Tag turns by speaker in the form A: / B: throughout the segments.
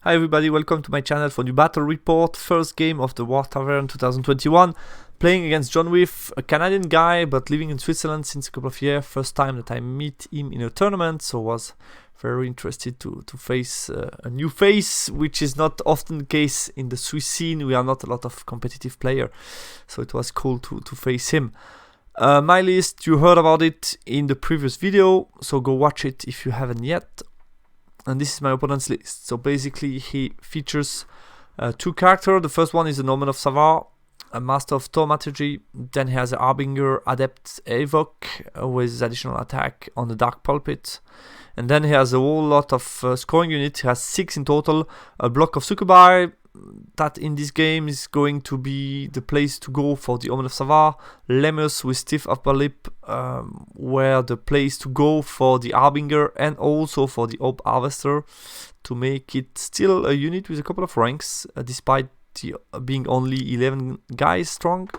A: Hi everybody, welcome to my channel for new battle report. First game of the Wartavern 2021. Playing against John Wiff, a Canadian guy but living in Switzerland since a couple of years. First time that I meet him in a tournament, so was very interested to face a new face, which is not often the case in the Swiss scene. We are not a lot of competitive player, so it was cool to face him. My list, you heard about it in the previous video, so go watch it if you haven't yet. And this is my opponent's list. So basically he features two characters. The first one is the Norman of Savard, a master of thaumaturgy. Then he has a Harbinger, Adept, Evoke with additional attack on the Dark Pulpit. And then he has a whole lot of scoring units. He has 6 in total. A block of Succubi, that in this game is going to be the place to go for the Omen of Savard. Lemmus with stiff upper lip, where the place to go for the Harbinger and also for the Orb Harvester, to make it still a unit with a couple of ranks, despite being only 11 guys strong.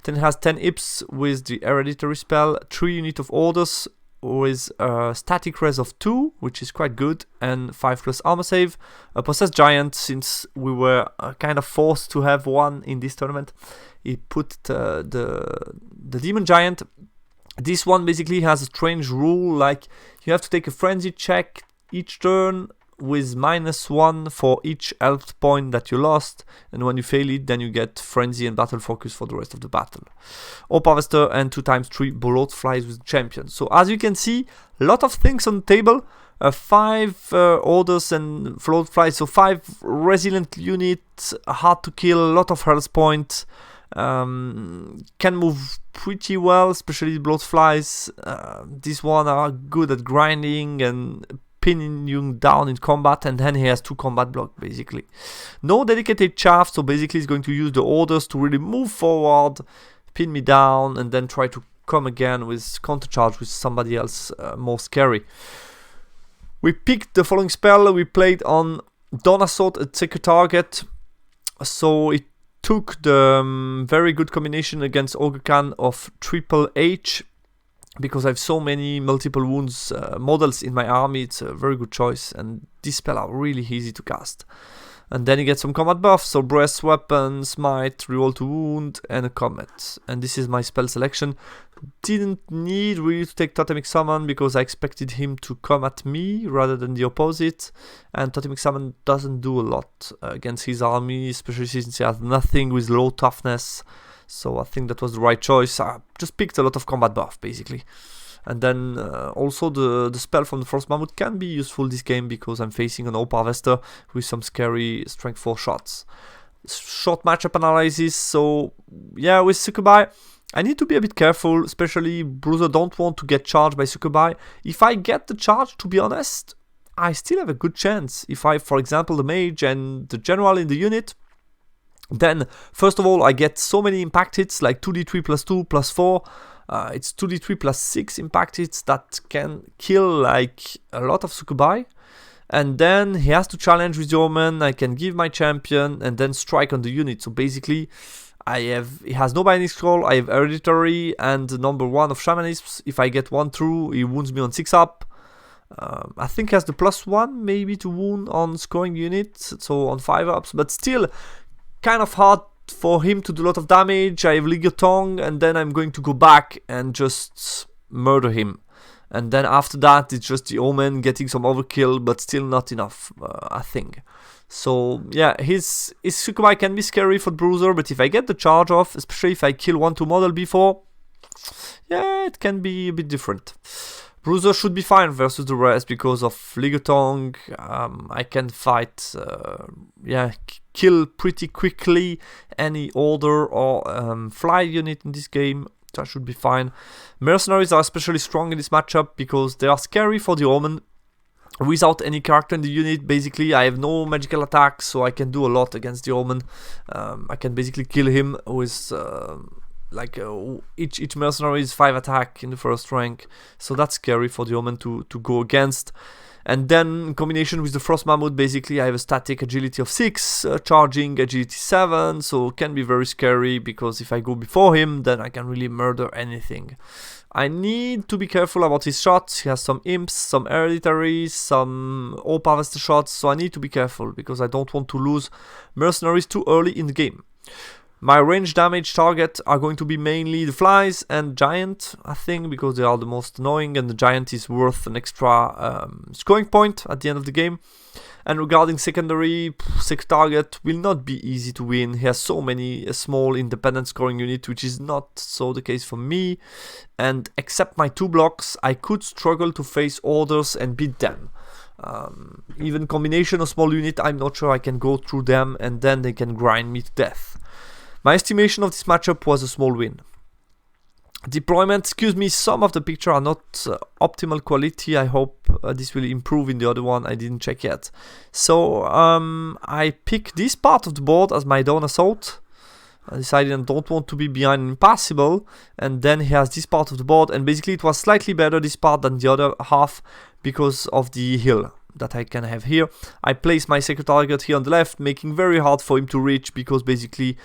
A: Then it has 10 Ips with the Hereditary spell, 3 units of Orders with a static res of 2, which is quite good, and 5+ armor save. A Possessed Giant, since we were kind of forced to have one in this tournament. He put the Demon Giant. This one basically has a strange rule, like you have to take a frenzy check each turn with -1 for each health point that you lost, and when you fail it, then you get frenzy and battle focus for the rest of the battle. Orb Harvester and 2x3 Bloat Flies with champion. So as you can see, a lot of things on the table. 5 orders and float flies, so 5 resilient units, hard to kill, a lot of health points. Can move pretty well, especially bloat flies. These one are good at grinding and pinning you down in combat, and then he has 2 combat block basically. No dedicated chaff, so basically he's going to use the orders to really move forward, pin me down, and then try to come again with counter charge with somebody else more scary. We picked the following spell. We played on Dawn Assault at second target, so it took the very good combination against Ogre Khan of Triple H. Because I have so many multiple wounds models in my army, it's a very good choice, and these spells are really easy to cast. And then you get some combat buffs, so Breast Weapon, Smite, Reroll to Wound, and a Comet. And this is my spell selection. Didn't need really to take Totemic Summon because I expected him to come at me rather than the opposite. And Totemic Summon doesn't do a lot against his army, especially since he has nothing with low toughness. So I think that was the right choice. I just picked a lot of combat buff basically. And then also the spell from the Frost Mammoth can be useful this game because I'm facing an Orb Harvester with some scary strength 4 shots. Short matchup analysis. So yeah, with Succubi, I need to be a bit careful, especially Bruiser don't want to get charged by Succubi. If I get the charge, to be honest, I still have a good chance. If I, for example, the Mage and the General in the unit, then, first of all, I get so many impact hits, like 2d3 plus 2 plus 4. It's 2d3 plus 6 impact hits that can kill, like, a lot of Succubi. And then he has to challenge with the Omen. I can give my champion and then strike on the unit. So basically, he has no binding scroll, I have Hereditary and the number 1 of Shamanism. If I get 1 through, he wounds me on 6 up. I think he has the +1 maybe to wound on scoring units, so on 5 ups, but still kind of hard for him to do a lot of damage. I have Ligatong, and then I'm going to go back and just murder him. And then after that, it's just the Omen getting some overkill, but still not enough, I think. So yeah, his Succubi can be scary for Bruiser, but if I get the charge off, especially if I kill 1-2 model before, yeah, it can be a bit different. Bruiser should be fine versus the rest because of Ligatong. I can fight, kill pretty quickly any order or fly unit in this game. That should be fine. Mercenaries are especially strong in this matchup because they are scary for the Omen. Without any character in the unit, basically, I have no magical attacks, so I can do a lot against the Omen. I can basically kill him with each mercenary is 5 attack in the first rank, so that's scary for the Omen to go against. And then in combination with the Frost Mammoth, basically I have a static agility of 6, charging agility 7, so it can be very scary because if I go before him, then I can really murder anything. I need to be careful about his shots. He has some imps, some hereditaries, some orb harvester shots, so I need to be careful because I don't want to lose mercenaries too early in the game. My range damage target are going to be mainly the flies and giant, I think, because they are the most annoying, and the giant is worth an extra scoring point at the end of the game. And regarding secondary, second target will not be easy to win. He has so many small independent scoring units, which is not so the case for me. And except my 2 blocks, I could struggle to face orders and beat them. Even combination of small unit, I'm not sure I can go through them, and then they can grind me to death. My estimation of this matchup was a small win. Deployment, excuse me, some of the pictures are not optimal quality. I hope this will improve in the other one. I didn't check yet. So I pick this part of the board as my dawn assault. I decided I don't want to be behind impassable, and then he has this part of the board, and basically it was slightly better this part than the other half because of the hill that I can have here. I place my second target here on the left, making very hard for him to reach because basically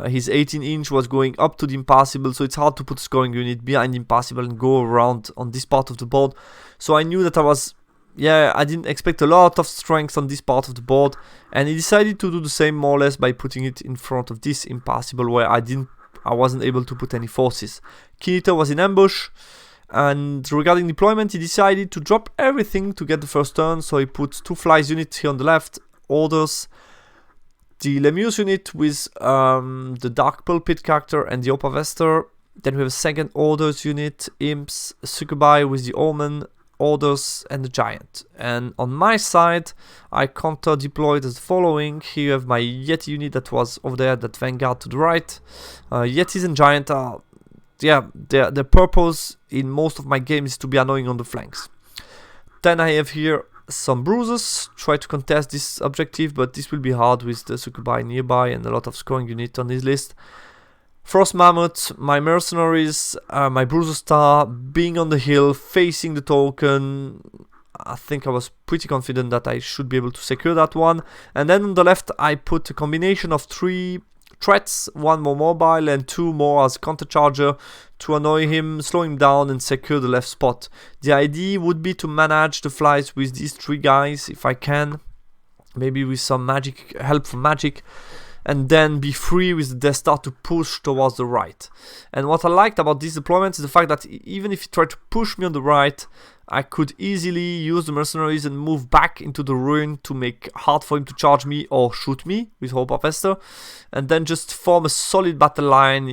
A: his 18-inch was going up to the impassable, so it's hard to put a scoring unit behind impassable and go around on this part of the board. So I knew that I didn't expect a lot of strength on this part of the board, and he decided to do the same more or less by putting it in front of this impassable where I wasn't able to put any forces. Kinita was in ambush. And regarding deployment, he decided to drop everything to get the first turn, so he put 2 flies units here on the left, orders, the Lemurs unit with the Dark Pulpit character and the Orb Harvester. Then we have a second orders unit, imps, succubi with the Omen, orders, and the giant. And on my side, I counter deployed as the following. Here you have my Yeti unit that was over there, that Vanguard to the right. Yetis and giant are their purpose in most of my games is to be annoying on the flanks. Then I have here some bruises, try to contest this objective, but this will be hard with the succubi nearby and a lot of scoring units on this list. Frost Mammoth, my mercenaries, my bruiser star, being on the hill, facing the token. I think I was pretty confident that I should be able to secure that one. And then on the left I put a combination of 3 threats, 1 more mobile and 2 more as countercharger to annoy him, slow him down and secure the left spot. The idea would be to manage the flies with these 3 guys if I can, maybe with some help from magic, and then be free with the Death Star to push towards the right. And what I liked about this deployment is the fact that even if he tried to push me on the right, I could easily use the mercenaries and move back into the ruin to make hard for him to charge me or shoot me with Orb Harvester, and then just form a solid battle line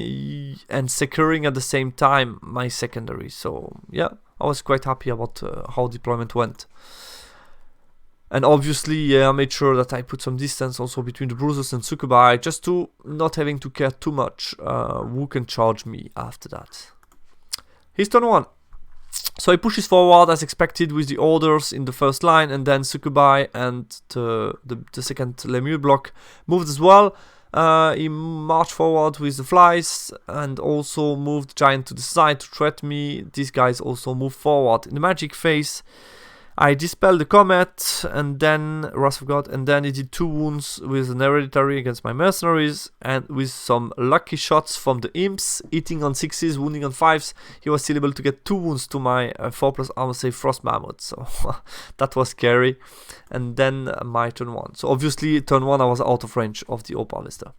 A: and securing at the same time my secondary. So yeah, I was quite happy about how deployment went. And obviously I made sure that I put some distance also between the bruisers and succubi, just to not having to care too much who can charge me after that. Here's turn 1. So he pushes forward as expected with the orders in the first line, and then succubi and the second Lemur block moved as well. He marched forward with the flies and also moved giant to the side to threat me. These guys also moved forward. In the magic phase, I dispelled the comet and then Wrath of God, and then he did 2 wounds with an hereditary against my mercenaries, and with some lucky shots from the imps, hitting on 6s, wounding on 5s, he was still able to get 2 wounds to my 4+ armor save Frost Mammoth, so that was scary. And then my turn 1. So obviously turn 1 I was out of range of the Orb Harvester.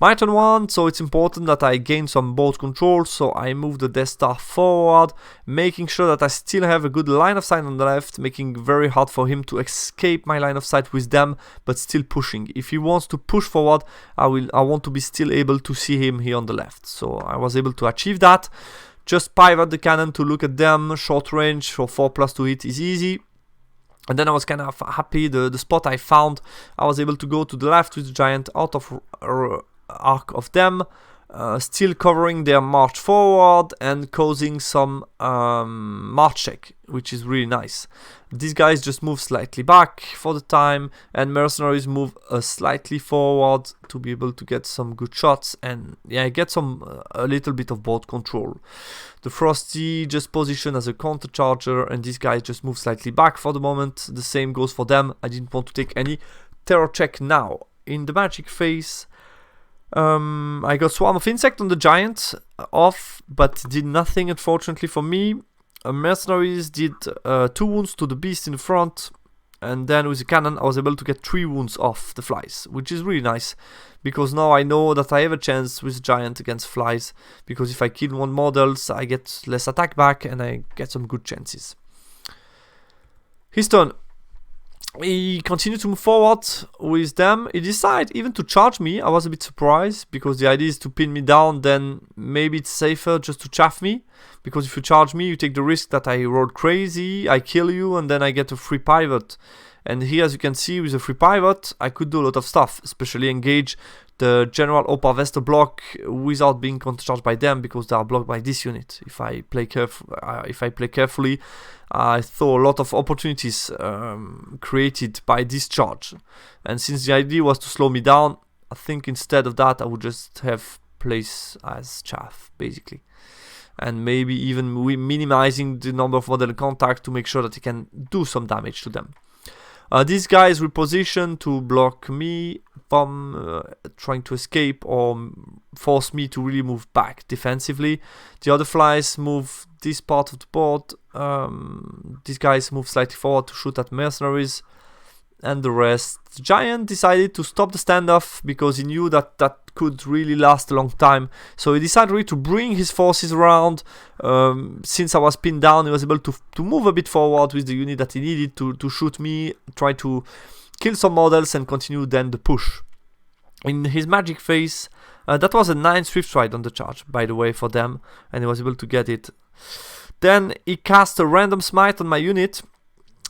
A: My turn 1, so it's important that I gain some board control, so I move the Death Star forward, making sure that I still have a good line of sight on the left, making very hard for him to escape my line of sight with them, but still pushing. If he wants to push forward, I want to be still able to see him here on the left. So I was able to achieve that. Just pivot the cannon to look at them, short range for 4+ to hit is easy. And then I was kind of happy, the spot I found, I was able to go to the left with the giant out of arc of them, still covering their march forward and causing some march check, which is really nice. These guys just move slightly back for the time, and mercenaries move slightly forward to be able to get some good shots and get a little bit of board control. The Frosty just position as a counter charger, and these guys just move slightly back for the moment. The same goes for them. I didn't want to take any terror check now. In the magic phase, I got Swarm of Insect on the Giant off, but did nothing unfortunately for me. Mercenaries did 2 wounds to the Beast in the front, and then with the cannon I was able to get 3 wounds off the flies, which is really nice, because now I know that I have a chance with Giant against flies, because if I kill 1 models I get less attack back and I get some good chances. His turn. He continued to move forward with them. He decided even to charge me. I was a bit surprised, because the idea is to pin me down, then maybe it's safer just to chaff me, because if you charge me you take the risk that I roll crazy, I kill you, and then I get a free pivot. And here, as you can see, with a free pivot I could do a lot of stuff, especially engage the general Harvester block without being countercharged by them, because they are blocked by this unit. If I play carefully, I saw a lot of opportunities created by this charge. And since the idea was to slow me down, I think instead of that I would just have place as chaff, basically. And maybe even minimizing the number of model contact to make sure that he can do some damage to them. These guys reposition to block me from trying to escape or force me to really move back defensively. The other flies move this part of the board. These guys move slightly forward to shoot at mercenaries. And the rest. The Giant decided to stop the standoff because he knew that that could really last a long time. So he decided really to bring his forces around. Since I was pinned down, he was able to move a bit forward with the unit that he needed to shoot me, try to kill some models and continue then the push. In his magic phase, that was a 9 Swift Ride on the charge, by the way, for them, and he was able to get it. Then he cast a random smite on my unit.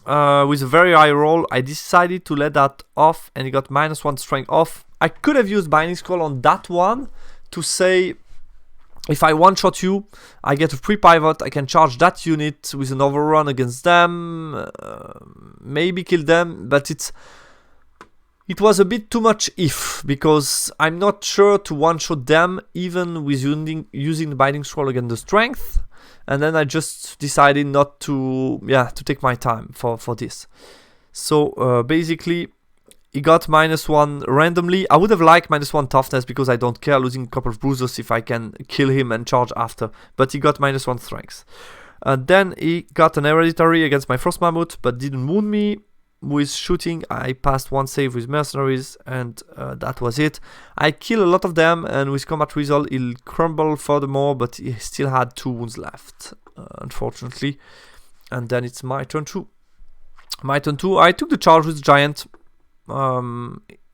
A: With a very high roll, I decided to let that off, and he got -1 strength off. I could have used Binding Scroll on that one to say, if I one-shot you, I get a free pivot, I can charge that unit with an overrun against them, maybe kill them, but it was a bit too much if, because I'm not sure to one-shot them even with using the Binding Scroll against the strength. And then I just decided not to take my time for this. So basically, he got -1 randomly. I would have liked -1 toughness because I don't care losing a couple of bruises if I can kill him and charge after. But he got -1 strength. Then he got an hereditary against my Frost Mammoth, but didn't wound me. With shooting, I passed 1 save with mercenaries, and that was it. I kill a lot of them, and with combat result, he'll crumble furthermore, but he still had 2 wounds left, unfortunately. And then it's my turn 2. I took the charge with the Giant.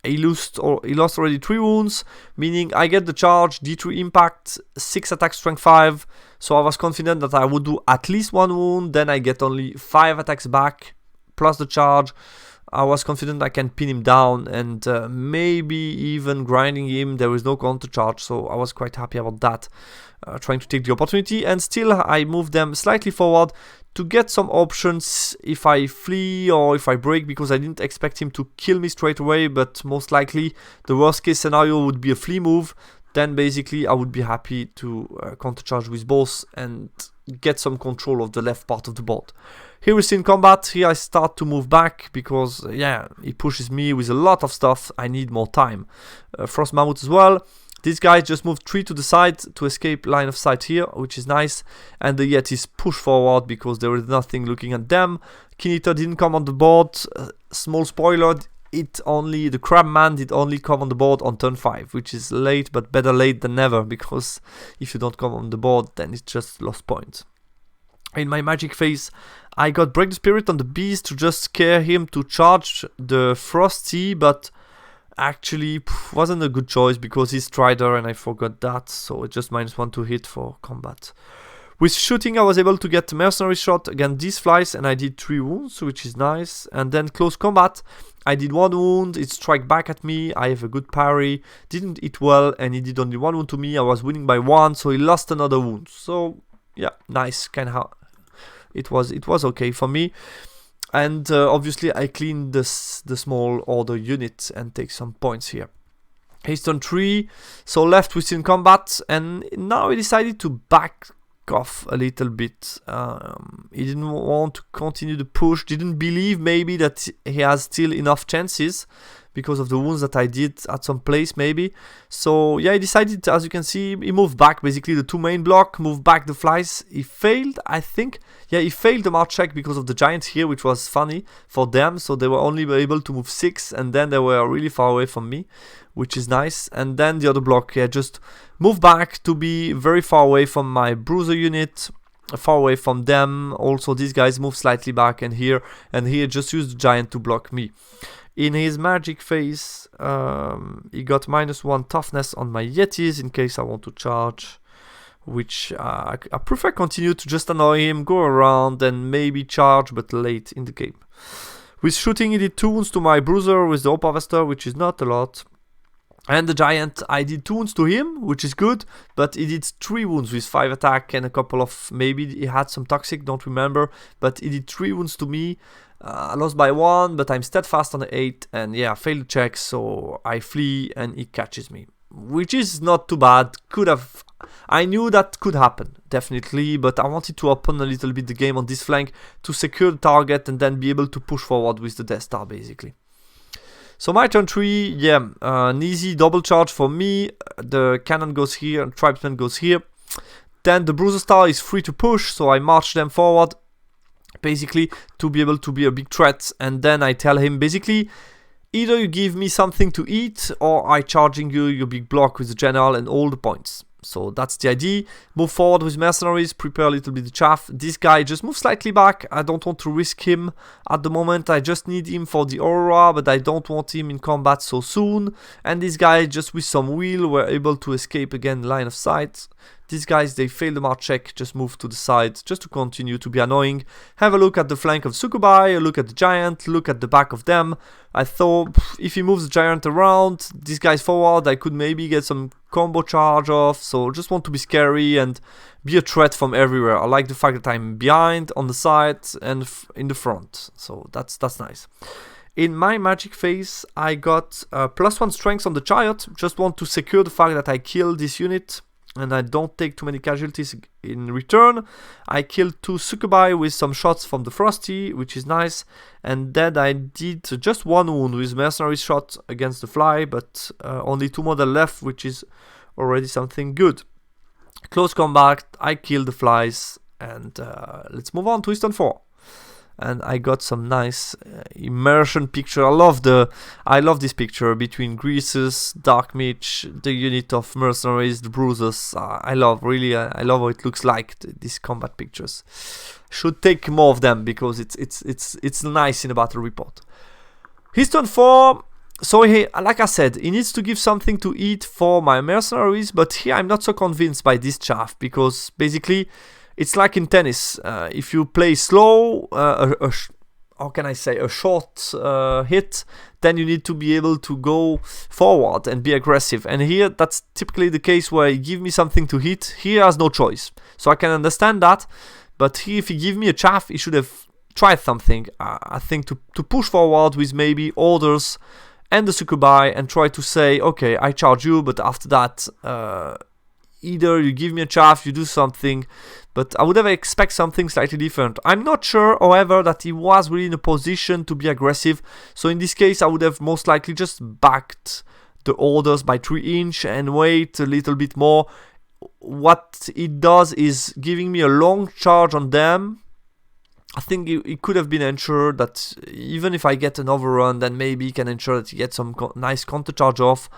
A: He lost already 3 wounds, meaning I get the charge, D3 impact, 6 attack, strength 5. So I was confident that I would do at least 1 wound, then I get only 5 attacks back. Plus the charge. I was confident I can pin him down and maybe even grinding him. There is no counter charge, so I was quite happy about that. Trying to take the opportunity, and still I moved them slightly forward to get some options if I flee or if I break, because I didn't expect him to kill me straight away, but most likely the worst case scenario would be a flee move. Then basically I would be happy to counter charge with both and get some control of the left part of the board. Here we see in combat, here I start to move back because, he pushes me with a lot of stuff. I need more time. Frost Mammoth as well. These guys just moved 3 to the side to escape line of sight here, which is nice. And the Yetis push forward because there is nothing looking at them. Kinita didn't come on the board. Small spoiler, the Crabman did only come on the board on turn 5, which is late, but better late than never, because if you don't come on the board, then it's just lost points. In my magic phase, I got Break the Spirit on the Beast to just scare him to charge the Frosty, but actually wasn't a good choice because he's Strider and I forgot that, so it's just -1 to hit for combat. With shooting, I was able to get mercenary shot against these flies, and I did 3 wounds, which is nice. And then close combat, I did 1 wound, it struck back at me, I have a good parry, didn't hit well, and he did only 1 wound to me. I was winning by 1, so he lost another wound. So yeah, nice, it was okay for me. And obviously I cleaned the small order unit and take some points here. He's turn 3, so left within combat, and now he decided to back off a little bit. He didn't want to continue the push, didn't believe maybe that he has still enough chances, because of the wounds that I did at some place maybe. So yeah, he decided, as you can see, he moved back basically the 2 main block, moved back the flies. He failed, I think. Yeah, he failed the march check because of the giant here, which was funny for them. So they were only able to move 6, and then they were really far away from me, which is nice. And then the other block, yeah, just moved back to be very far away from my bruiser unit, far away from them. Also, these guys move slightly back, and here just used the giant to block me. In his magic phase, he got -1 toughness on my yetis in case I want to charge, which I prefer continue to just annoy him, go around, and maybe charge, but late in the game. With shooting, he did 2 wounds to my bruiser with the Hope Harvester, which is not a lot. And the giant, I did 2 wounds to him, which is good, but he did 3 wounds with 5 attack and a couple of, maybe he had some toxic, don't remember, but he did 3 wounds to me. I lost by 1, but I'm steadfast on the 8, and yeah, failed the check, so I flee and he catches me, which is not too bad. I knew that could happen, definitely, but I wanted to open a little bit the game on this flank to secure the target and then be able to push forward with the Death Star, basically. So my turn 3, yeah, an easy double charge for me. The cannon goes here and tribesman goes here. Then the bruiser star is free to push, so I march them forward, basically, to be able to be a big threat. And then I tell him, basically, either you give me something to eat, or I charging you your big block with the general and all the points. So that's the idea. Move forward with mercenaries, prepare a little bit of chaff. This guy just moves slightly back. I don't want to risk him at the moment. I just need him for the aura, but I don't want him in combat so soon. And this guy, just with some wheel, were able to escape again line of sight. These guys, they failed the march check, just move to the side, just to continue to be annoying. Have a look at the flank of Sukubai, a look at the giant, look at the back of them. I thought, if he moves the giant around, these guys forward, I could maybe get some combo charge off. So just want to be scary and be a threat from everywhere. I like the fact that I'm behind, on the side, and in the front. So that's nice. In my magic phase, I got +1 strength on the chariot. Just want to secure the fact that I kill this unit and I don't take too many casualties in return. I killed 2 Sukubai with some shots from the Frosty, which is nice. And then I did just 1 wound with mercenary shot against the fly, but only 2 models left, which is already something good. Close combat, I killed the flies, and let's move on to Eastern 4. And I got some nice immersion picture. I love this picture between Greases, Dark Mage, the unit of mercenaries, the bruisers. I love how it looks like, these combat pictures. Should take more of them because it's nice in a battle report. His turn 4. So like I said, he needs to give something to eat for my mercenaries, but here I'm not so convinced by this chaff, because basically it's like in tennis. If you play slow, how can I say, a short hit, then you need to be able to go forward and be aggressive. And here, that's typically the case where he give me something to hit. He has no choice. So I can understand that. But here, if he give me a chaff, he should have tried something. I think to push forward with maybe orders and the Sukubai and try to say, okay, I charge you, but after that, either you give me a chaff, you do something, but I would have expect something slightly different. I'm not sure, however, that he was really in a position to be aggressive. So in this case, I would have most likely just backed the orders by 3 inch and wait a little bit more. What it does is giving me a long charge on them. I think it could have been ensured that even if I get an overrun, then maybe he can ensure that he gets some nice counter charge off.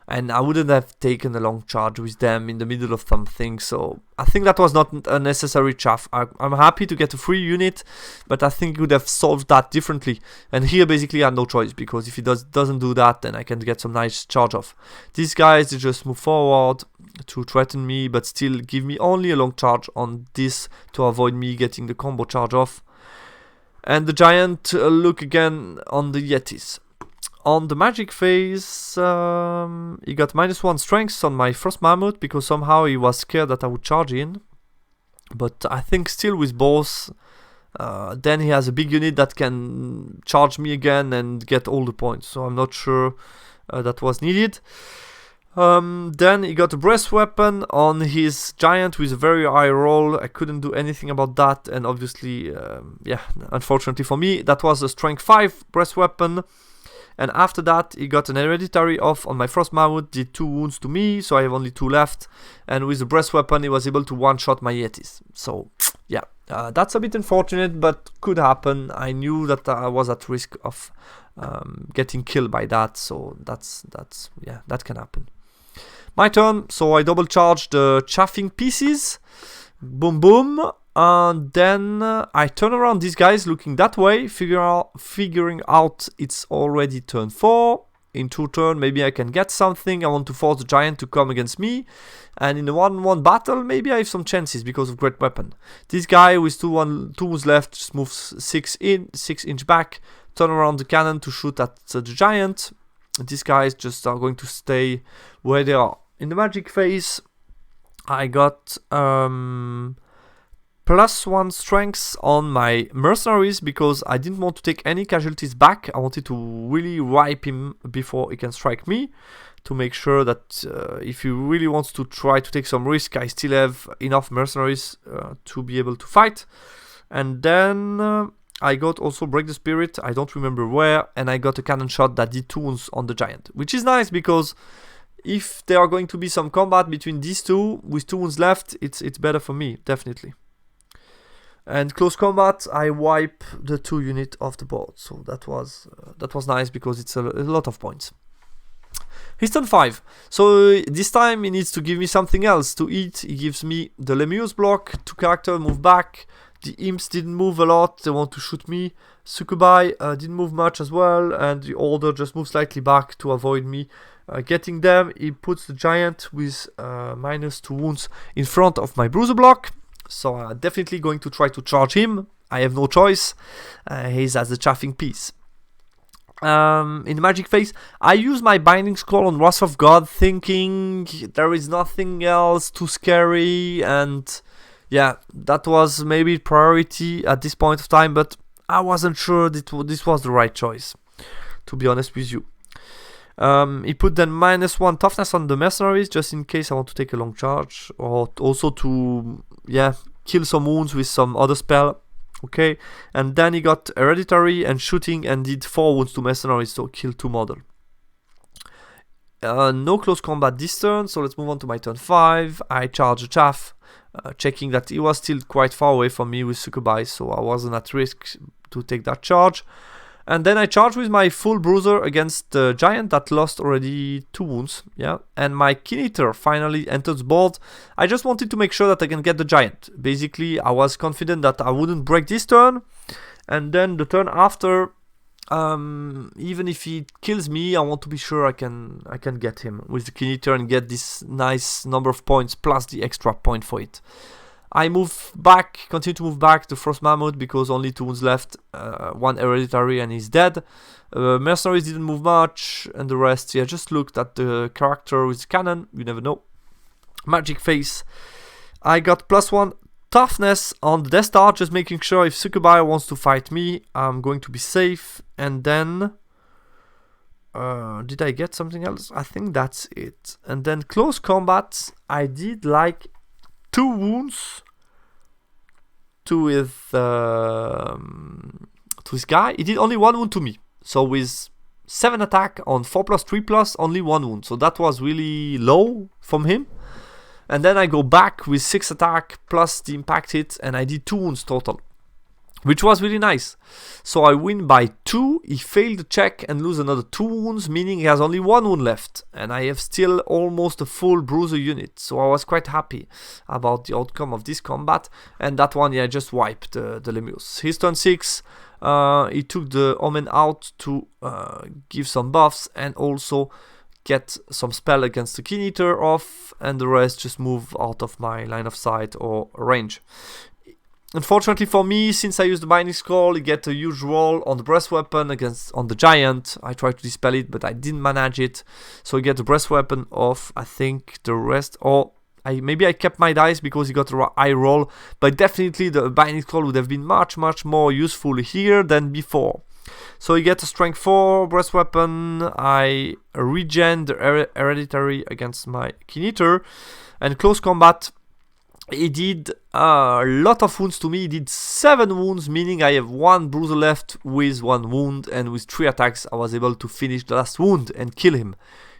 A: And I wouldn't have taken a long charge with them in the middle of something. So I think that was not a necessary chaff. I'm happy to get a free unit, but I think he would have solved that differently. And here basically I had no choice, because if he doesn't do that, then I can get some nice charge off. These guys, they just move forward to threaten me, but still give me only a long charge on this to avoid me getting the combo charge off. And the giant, look again on the Yetis. On the magic phase, he got -1 strength on my first mammoth, because somehow he was scared that I would charge in. But I think still with both, then he has a big unit that can charge me again and get all the points. So I'm not sure that was needed. Then he got a breast weapon on his giant with a very high roll. I couldn't do anything about that, and obviously, yeah, unfortunately for me, that was a strength 5 breast weapon. And after that, he got an hereditary off on my first mammoth, did 2 wounds to me, so I have only 2 left. And with the breast weapon, he was able to one-shot my Yetis. So, yeah, that's a bit unfortunate, but could happen. I knew that I was at risk of getting killed by that, so that's yeah, that can happen. My turn, so I double charge the chaffing pieces. Boom, boom. And then I turn around these guys looking that way, figuring out it's already turn 4. In 2 turns, maybe I can get something. I want to force the giant to come against me. And in a 1-on-1 battle, maybe I have some chances because of great weapon. This guy with 2 wounds left just moves 6 inch back, turn around the cannon to shoot at the giant. These guys just are going to stay where they are. In the magic phase, I got +1 strength on my mercenaries because I didn't want to take any casualties back. I wanted to really wipe him before he can strike me, to make sure that if he really wants to try to take some risk, I still have enough mercenaries to be able to fight. And then I got also Break the Spirit, I don't remember where, and I got a cannon shot that did 2 wounds on the giant, which is nice because if there are going to be some combat between these two with 2 wounds left, it's better for me, definitely. And close combat, I wipe the 2 units off the board, so that was nice because it's a lot of points. He's turn 5, so this time he needs to give me something else to eat. He gives me the Lemurs block, 2 characters move back. The imps didn't move a lot, they want to shoot me. Succubi didn't move much as well, and the order just moved slightly back to avoid me getting them. He puts the giant with -2 wounds in front of my bruiser block. So I'm definitely going to try to charge him. I have no choice. He's as the chaffing piece. In the magic phase, I use my binding scroll on Wrath of God, thinking there is nothing else too scary, and yeah, that was maybe priority at this point of time, but I wasn't sure this was the right choice, to be honest with you. He put then -1 toughness on the mercenaries, just in case I want to take a long charge, or also to, yeah, kill some wounds with some other spell. Okay, and then he got hereditary and shooting and did 4 wounds to mercenaries, so kill 2 model. No close combat this turn, so let's move on to my turn 5. I charge a chaff, checking that he was still quite far away from me with Succubi, so I wasn't at risk to take that charge. And then I charge with my full bruiser against the giant that lost already 2 wounds, yeah. And my Keen Eater finally enters board. I just wanted to make sure that I can get the giant. Basically, I was confident that I wouldn't break this turn. And then the turn after, even if he kills me, I want to be sure I can get him with the Keen Eater and get this nice number of points plus the extra point for it. I move back, continue to move back to first mammoth because only 2 wounds left, 1 hereditary and he's dead. Mercenaries didn't move much, and the rest, yeah, just looked at the character with cannon, you never know. Magic face, I got +1 toughness on the Death Star, just making sure if Succubi wants to fight me, I'm going to be safe. And then, did I get something else? I think that's it. And then close combat, I did like 2 wounds to his guy. He did only 1 wound to me. So with 7 attack on 4+, 3+, only 1 wound. So that was really low from him. And then I go back with 6 attack plus the impact hit, and I did 2 wounds total, which was really nice. So I win by 2. He failed the check and lose another 2 wounds, meaning he has only 1 wound left, and I have still almost a full bruiser unit. So I was quite happy about the outcome of this combat. And that one, yeah, I just wiped the Lemurs. His turn 6, he took the Omen out to give some buffs and also get some spell against the Keen Eater off, and the rest just move out of my line of sight or range. Unfortunately for me, since I used the binding scroll, I get a huge roll on the breast weapon on the giant. I tried to dispel it, but I didn't manage it. So I get the breast weapon off. I think the rest, or maybe I kept my dice because he got a high roll, but definitely the binding scroll would have been much more useful here than before. So you get a strength 4 breast weapon. I regen the hereditary against my Keen Eater, and close combat. He did a lot of wounds to me. He did 7 wounds, meaning I have 1 bruiser left with 1 wound, and with 3 attacks I was able to finish the last wound and kill him,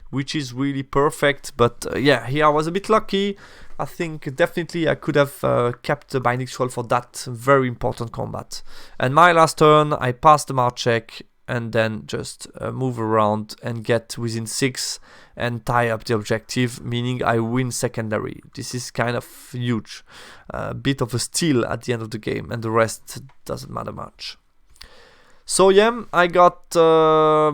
A: which is really perfect. But yeah, here I was a bit lucky. I think definitely I could have kept the binding scroll for that very important combat. And my last turn, I passed the march check and then just move around and get within 6 and tie up the objective, meaning I win secondary. This is kind of huge. A bit of a steal at the end of the game, and the rest doesn't matter much. So yeah, I got a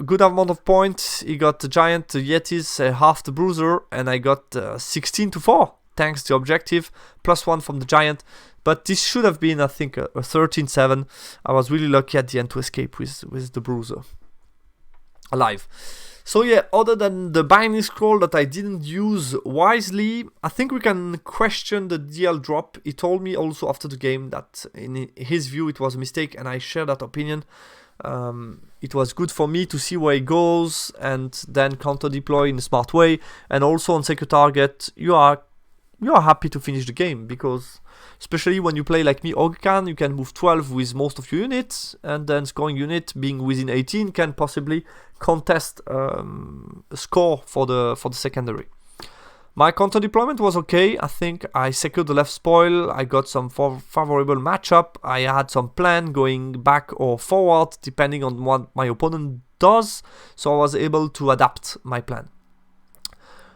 A: good amount of points. He got the giant, the Yetis, half the bruiser, and I got 16-4 thanks to the objective, +1 from the giant. But this should have been, I think, a 13-7. I was really lucky at the end to escape with the bruiser alive. So yeah, other than the binding scroll that I didn't use wisely, I think we can question the DL drop. He told me also after the game that in his view it was a mistake, and I share that opinion. It was good for me to see where he goes and then counter deploy in a smart way. And also on secure target, you are happy to finish the game, because especially when you play like me, Ogre, you can move 12 with most of your units, and then scoring unit being within 18 can possibly contest a score for the secondary. My counter deployment was okay. I think I secured the left spoil. I got some favorable matchup. I had some plan going back or forward depending on what my opponent does, so I was able to adapt my plan.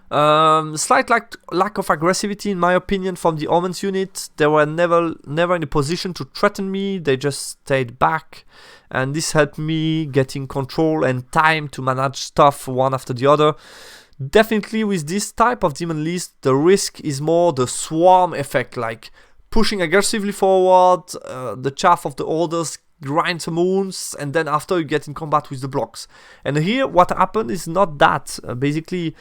A: Slight lack of aggressivity in my opinion from the Omens unit. They were never in a position to threaten me. They just stayed back, and this helped me getting control and time to manage stuff one after the other. Definitely with this type of demon list, the risk is more the swarm effect, like pushing aggressively forward, the chaff of the orders grind some wounds, and then after you get in combat with the blocks. And here what happened is not that. Basically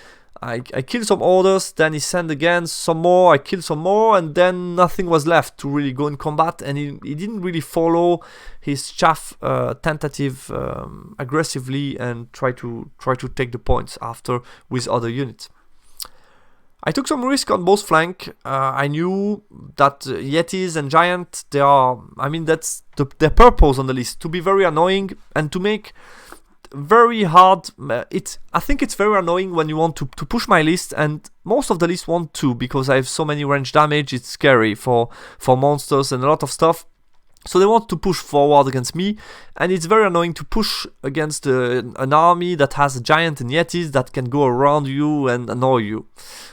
A: I killed some orders, then he sent again some more, I killed some more, and then nothing was left to really go in combat, and he didn't really follow his chaff tentative aggressively and try to take the points after with other units. I took some risk on both flank. I knew that Yetis and Giant, that's their purpose on the list, to be very annoying and to make very hard. I think it's very annoying when you want to push my list, and most of the list want to, because I have so many range damage. It's scary for monsters and a lot of stuff. So they want to push forward against me, and it's very annoying to push against an army that has a giant and yetis that can go around you and annoy you.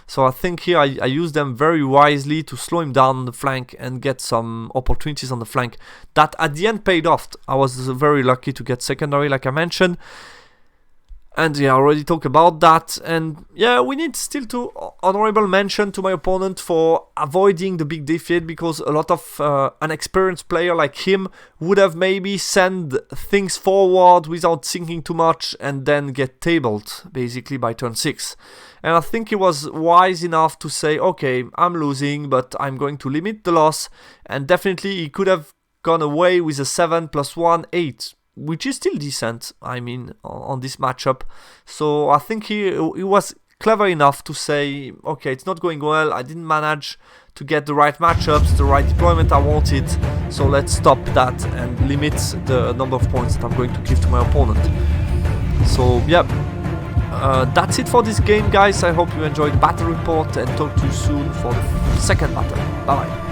A: So I think here I use them very wisely to slow him down on the flank and get some opportunities on the flank that at the end paid off. I was very lucky to get secondary, like I mentioned. And yeah, I already talked about that. And yeah, we need still to honorable mention to my opponent for avoiding the big defeat, because a lot of unexperienced player like him would have maybe sent things forward without thinking too much and then get tabled basically by turn 6. And I think he was wise enough to say, okay, I'm losing, but I'm going to limit the loss. And definitely he could have gone away with a 7 + 1, 8. Which is still decent, I mean, on this matchup. So I think he was clever enough to say, okay, it's not going well, I didn't manage to get the right matchups, the right deployment I wanted, so let's stop that and limit the number of points that I'm going to give to my opponent. So yeah, that's it for this game, guys. I hope you enjoyed the battle report, and talk to you soon for the second battle. Bye bye.